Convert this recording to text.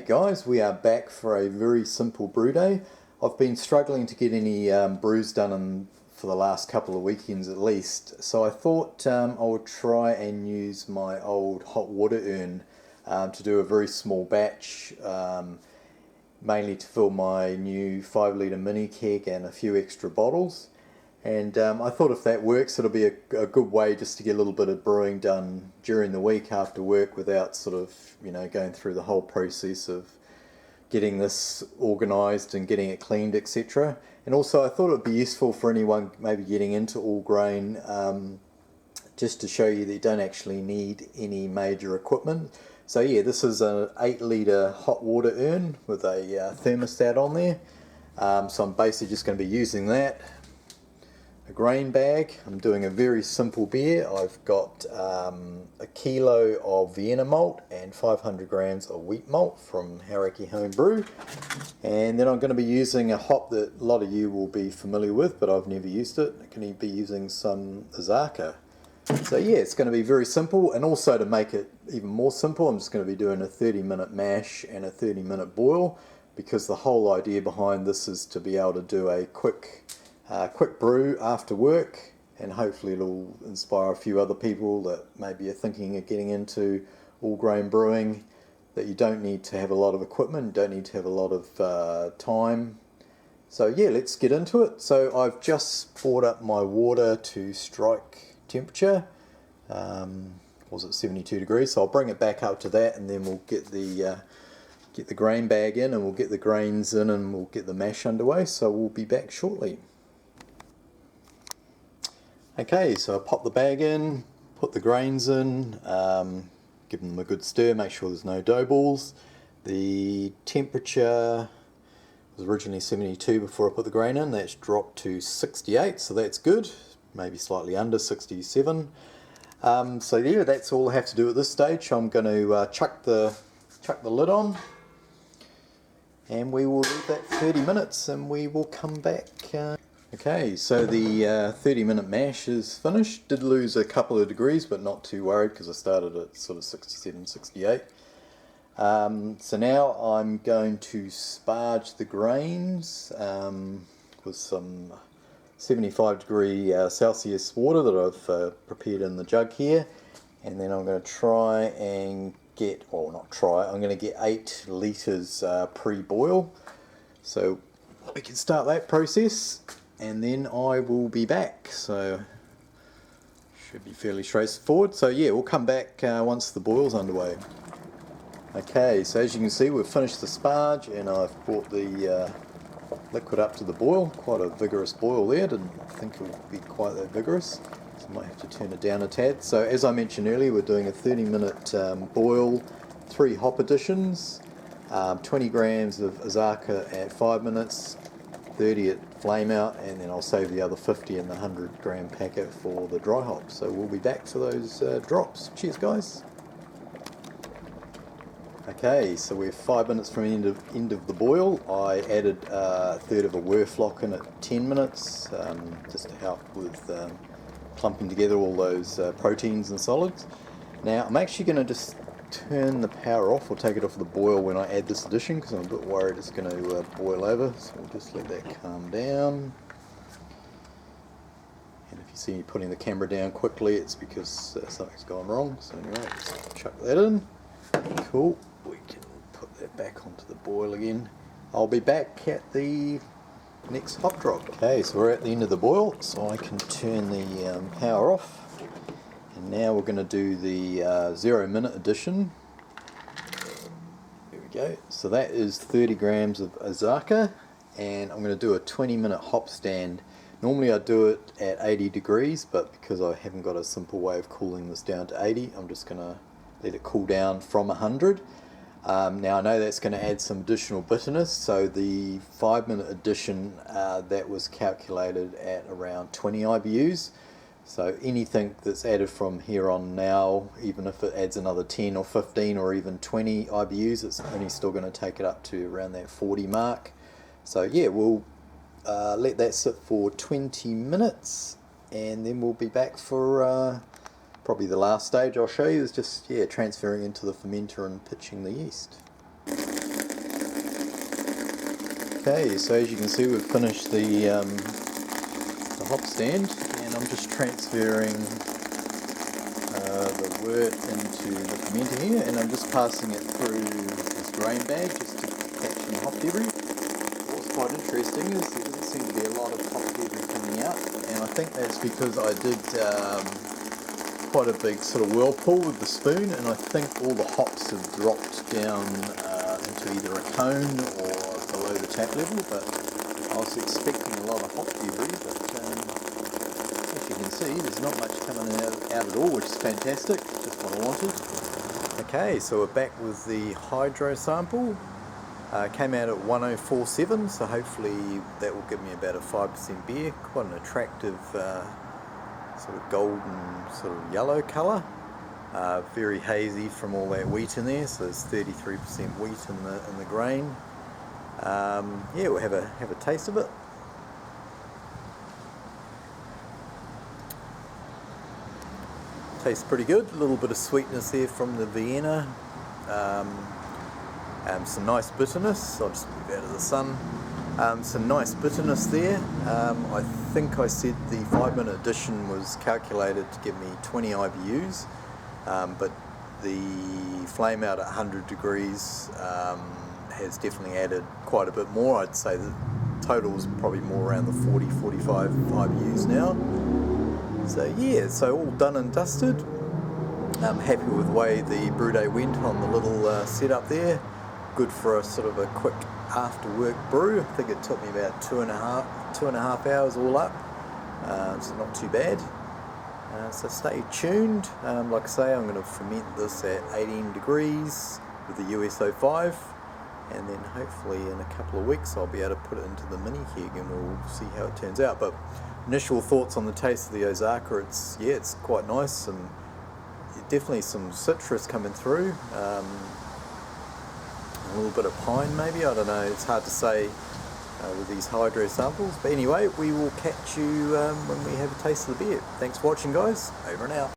guys, we are back for a very simple brew day. I've been struggling to get any brews done for the last couple of weekends at least, so I thought I would try and use my old hot water urn to do a very small batch, mainly to fill my new 5 litre mini keg and a few extra bottles. And I thought if that works, it'll be a good way just to get a little bit of brewing done during the week after work without sort of, going through the whole process of getting this organised and getting it cleaned, etc. And also I thought it would be useful for anyone maybe getting into all grain, just to show you that you don't actually need any major equipment. So yeah, this is an 8 litre hot water urn with a thermostat on there. So I'm basically just going to be using that. A grain bag. I'm doing a very simple beer. I've got a kilo of Vienna Malt and 500 grams of Wheat Malt from Homebrew. And then I'm going to be using a hop that a lot of you will be familiar with, but I've never used it. I'm going to be using some Azacca. So yeah, it's going to be very simple, and also to make it even more simple, I'm just going to be doing a 30-minute mash and a 30-minute boil, because the whole idea behind this is to be able to do a quick brew after work, and hopefully it'll inspire a few other people that maybe are thinking of getting into all grain brewing, that you don't need to have a lot of equipment, don't need to have a lot of time. So yeah, let's get into it. So I've just brought up my water to strike temperature. Was it 72 degrees? So I'll bring it back up to that, and then we'll get the grain bag in, and we'll get the grains in, and we'll get the mash underway. So we'll be back shortly. Okay, so I pop the bag in, put the grains in, give them a good stir, make sure there's no dough balls. The temperature was originally 72 before I put the grain in. That's dropped to 68, so that's good, maybe slightly under 67. So yeah, that's all I have to do at this stage. I'm going to chuck the lid on, and we will leave that 30 minutes and we will come back. Okay, so the 30-minute mash is finished. Did lose a couple of degrees, but not too worried because I started at sort of 67, 68. So now I'm going to sparge the grains with some 75 degree Celsius water that I've prepared in the jug here, and then I'm going to try and get, well, not try, I'm going to get 8 litres pre-boil. So we can start that process, and then I will be back. So should be fairly straightforward. So yeah, we'll come back once the boil's underway. Okay, so as you can see, we've finished the sparge, and I've brought the liquid up to the boil. Quite a vigorous boil there, didn't think it would be quite that vigorous, so I might have to turn it down a tad. So as I mentioned earlier, we're doing a 30-minute boil, 3 hop additions, 20 grams of Azacca at 5 minutes, 30 at flame out, and then I'll save the other 50 in the 100 gram packet for the dry hop. So we'll be back for those drops. Cheers guys. Okay, so we're 5 minutes from the end of the boil. I added a third of a Werflock in at 10 minutes, just to help with clumping together all those proteins and solids. Now I'm actually going to just turn the power off, or take it off the boil when I add this addition, because I'm a bit worried it's going to boil over, so we'll just let that calm down. And if you see me putting the camera down quickly, it's because something's gone wrong. So anyway, let's chuck that in. Cool. We can put that back onto the boil again. I'll be back at the next hop drop. Okay, so we're at the end of the boil, so I can turn the power off. And now we're going to do the 0-minute addition. There we go. So that is 30 grams of Azacca, and I'm going to do a 20-minute hop stand. Normally I do it at 80 degrees, but because I haven't got a simple way of cooling this down to 80, I'm just going to let it cool down from 100. Now I know that's going to add some additional bitterness, so the 5-minute addition that was calculated at around 20 IBUs. So anything that's added from here on now, even if it adds another 10 or 15 or even 20 IBUs, it's only still going to take it up to around that 40 mark. So yeah, we'll let that sit for 20 minutes, and then we'll be back for probably the last stage I'll show you is just transferring into the fermenter and pitching the yeast. Okay, so as you can see, we've finished the hop stand, and I'm just transferring the wort into the fermenter here, and I'm just passing it through this grain bag just to catch some hop debris. What's quite interesting is there doesn't seem to be a lot of hop debris coming out, and I think that's because I did quite a big sort of whirlpool with the spoon, and I think all the hops have dropped down into either a cone or below the tap level, but I was expecting a lot of hop debris, but as you can see, there's not much coming out at all, which is fantastic, just what I wanted. Okay, so we're back with the hydro sample. Came out at 1047, so hopefully that will give me about a 5% beer. Quite an attractive sort of golden sort of yellow colour. Very hazy from all that wheat in there, so there's 33% wheat in the grain. Yeah, we'll have a taste of it. Tastes pretty good. A little bit of sweetness there from the Vienna. Some nice bitterness. I'll just move out of the sun. Some nice bitterness there. I think I said the 5-minute addition was calculated to give me 20 IBUs, but the flame out at 100 degrees has definitely added quite a bit more. I'd say the total is probably more around the 40-45 IBUs now. So yeah, so all done and dusted. I'm happy with the way the brew day went on the little setup there. Good for a sort of a quick after work brew. I think it took me about two and a half hours all up, so not too bad. So stay tuned. Like I say, I'm going to ferment this at 18 degrees with the US-05, and then hopefully in a couple of weeks I'll be able to put it into the mini keg and we'll see how it turns out. But initial thoughts on the taste of the Azacca, it's quite nice, and definitely some citrus coming through. A little bit of pine maybe, I don't know, it's hard to say with these hydro samples. But anyway, we will catch you when we have a taste of the beer. Thanks for watching, guys. Over and out.